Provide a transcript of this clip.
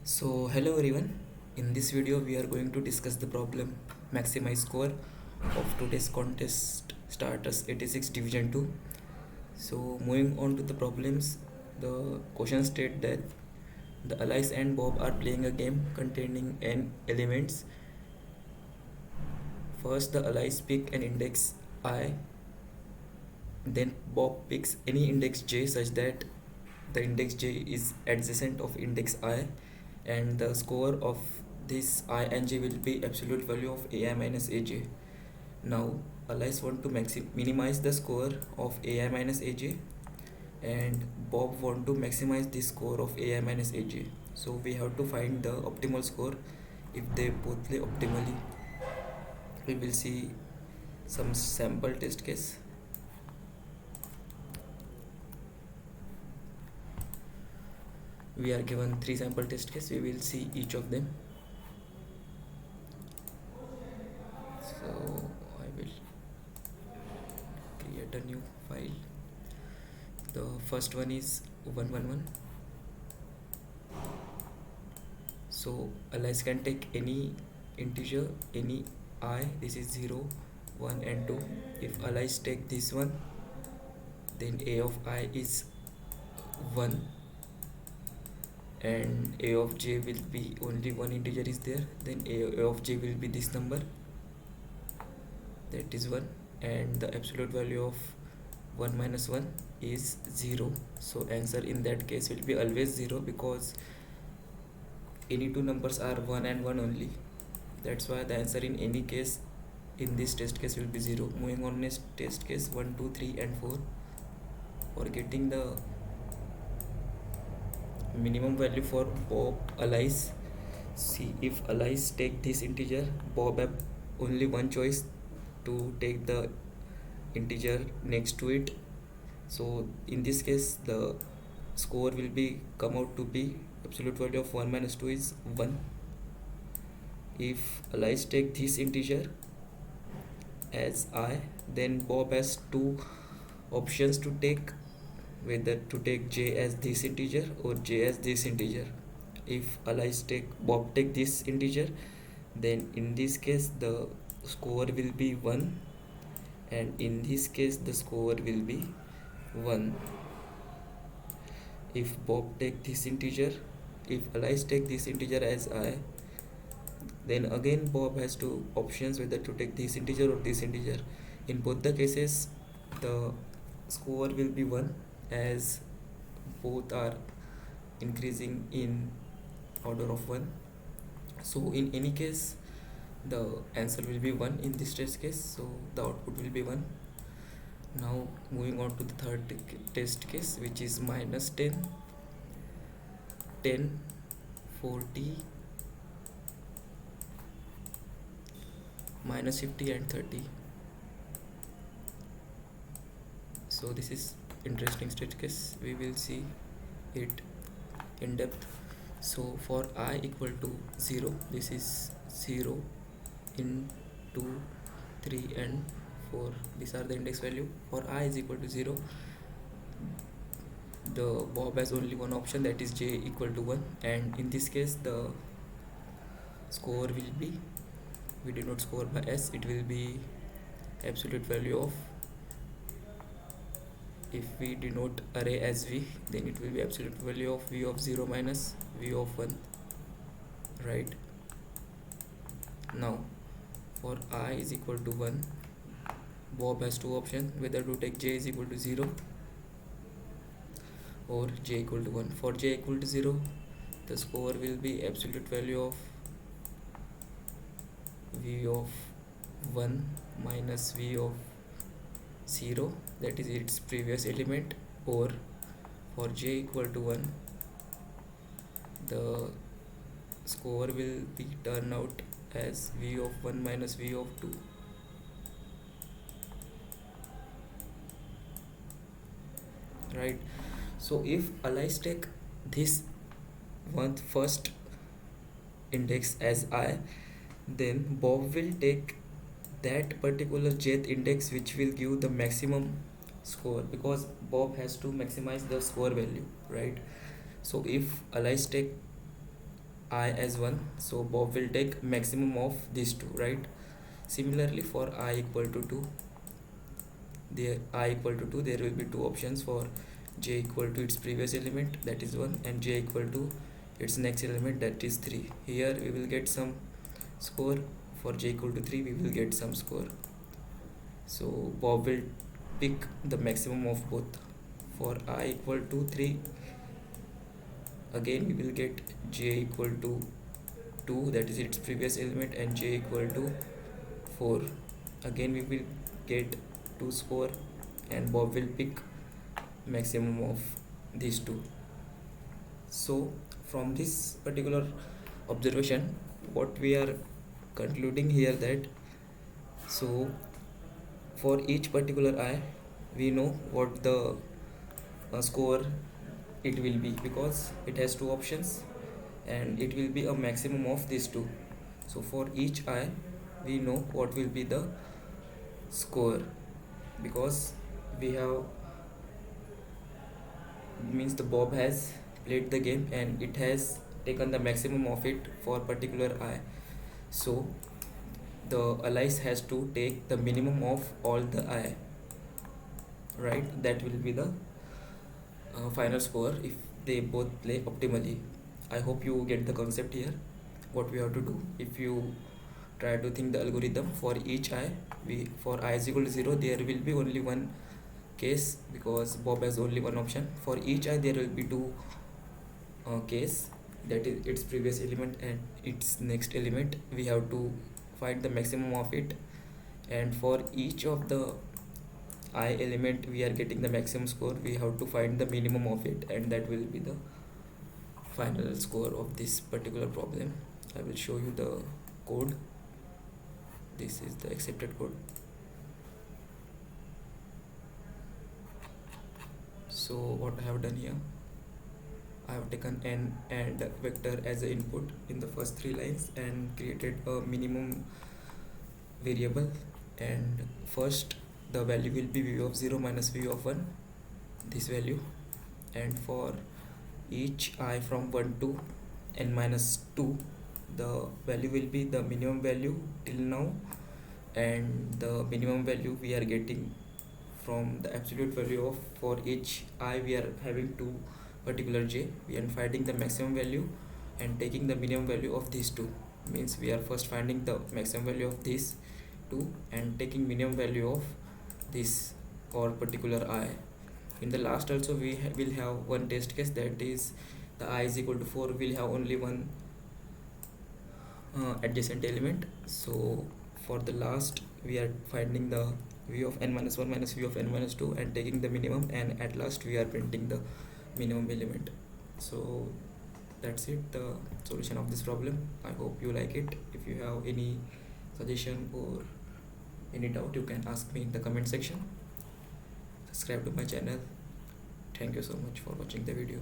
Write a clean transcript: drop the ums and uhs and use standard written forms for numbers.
So hello everyone. In this video we are going to discuss the problem maximize score of today's contest starters 86 division 2. So moving on to the problems, the question state that the Alice and Bob are playing a game containing n elements. First the Alice pick an index I, then Bob picks any index j such that the index j is adjacent of index I, and the score of this I and j will be absolute value of ai minus aj. Now Alice want to minimize the score of ai minus aj, and Bob want to maximize the score of ai minus aj. So we have to find the optimal score. If they both play optimally, we will see some sample test case. We are given 3 sample test case. We will see each of them. So I will create a new file. The first one is 111. So Alice can take any integer, any I. This is 0, 1 and 2. If Alice take this one, then a of I is 1, and a of j will be only one integer is there, then a of j will be this number, that is 1, and the absolute value of 1 minus 1 is 0. So answer in that case will be always 0, because any two numbers are 1 and 1 only. That's why the answer in any case in this test case will be 0. Moving on, next test case 1 2 3 and 4. For getting the minimum value for Bob, Alice, see if Alice take this integer, Bob have only one choice to take the integer next to it. So in this case the score will be come out to be absolute value of 1 minus 2 is 1. If Alice take this integer as I, then Bob has two options to take, whether to take j as this integer or j as this integer. If Bob take this integer, then in this case the score will be 1, and in this case the score will be 1. If Bob take this integer, if Alice take this integer as I, then again Bob has two options, whether to take this integer or this integer. In both the cases the score will be 1, as both are increasing in order of 1. So in any case the answer will be 1 in this test case, so the output will be 1. Now moving on to the third test case, which is minus 10, 10, 40, minus 50 and 30. So this is interesting test case. We will see it in depth. So for I equal to 0, this is 0, in 2, 3 and 4, these are the index value. For I is equal to 0, the Bob has only one option, that is j equal to 1, and in this case the score will be, we denote score by s, it will be absolute value of, if we denote array as v, then it will be absolute value of v of 0 minus v of 1, right? Now for I is equal to 1, Bob has two options, whether to take j is equal to 0 or j equal to 1. For j equal to 0, the score will be absolute value of v of 1 minus v of 0, that is its previous element, or for j equal to 1, the score will be turn out as v of 1 minus v of 2. Right? So if Alice take this one first index as I, then Bob will take that particular jth index which will give the maximum score, because Bob has to maximize the score value, right? So if Alice take I as 1, so Bob will take maximum of these two, right? Similarly, for I equal to 2, there I equal to 2, there will be two options for j equal to its previous element, that is 1, and j equal to its next element, that is 3. Here we will get some score. For j equal to 3, we will get some score. So Bob will pick the maximum of both. For I equal to 3, again we will get j equal to 2, that is its previous element, and j equal to 4. Again we will get 2 score, and Bob will pick maximum of these two. So from this particular observation, what we are concluding here, that so for each particular I, we know what the score it will be, because it has two options and it will be a maximum of these two. So for each I, we know what will be the score, because we have, means the Bob has played the game and it has taken the maximum of it for particular I. So the Alice has to take the minimum of all the I, right? That will be the final score if they both play optimally. I hope you get the concept here, what we have to do. If you try to think the algorithm for each I, for I is equal to 0, there will be only one case, because Bob has only one option. For each I, there will be two case, that is its previous element and its next element. We have to find the maximum of it, and for each of the I element we are getting the maximum score, we have to find the minimum of it, and that will be the final score of this particular problem. I will show you the code. This is the accepted code. So what I have done here, I have taken n and vector as an input in the first 3 lines and created a minimum variable, and first the value will be v of 0 minus v of 1, this value, and for each I from 1 to n minus 2, the value will be the minimum value till now, and the minimum value we are getting from the absolute value of, for each I we are having two particular j, we are finding the maximum value and taking the minimum value of these two. Means we are first finding the maximum value of these two and taking minimum value of this or particular I. In the last also we will have one test case, that is the I is equal to 4 will have only one adjacent element. So for the last we are finding the v of n minus 1 minus v of n minus 2 and taking the minimum, and at last we are printing the minimum element. So that's it, the solution of this problem. I hope you like it. If you have any suggestion or any doubt, you can ask me in the comment section. Subscribe to my channel. Thank you so much for watching the video.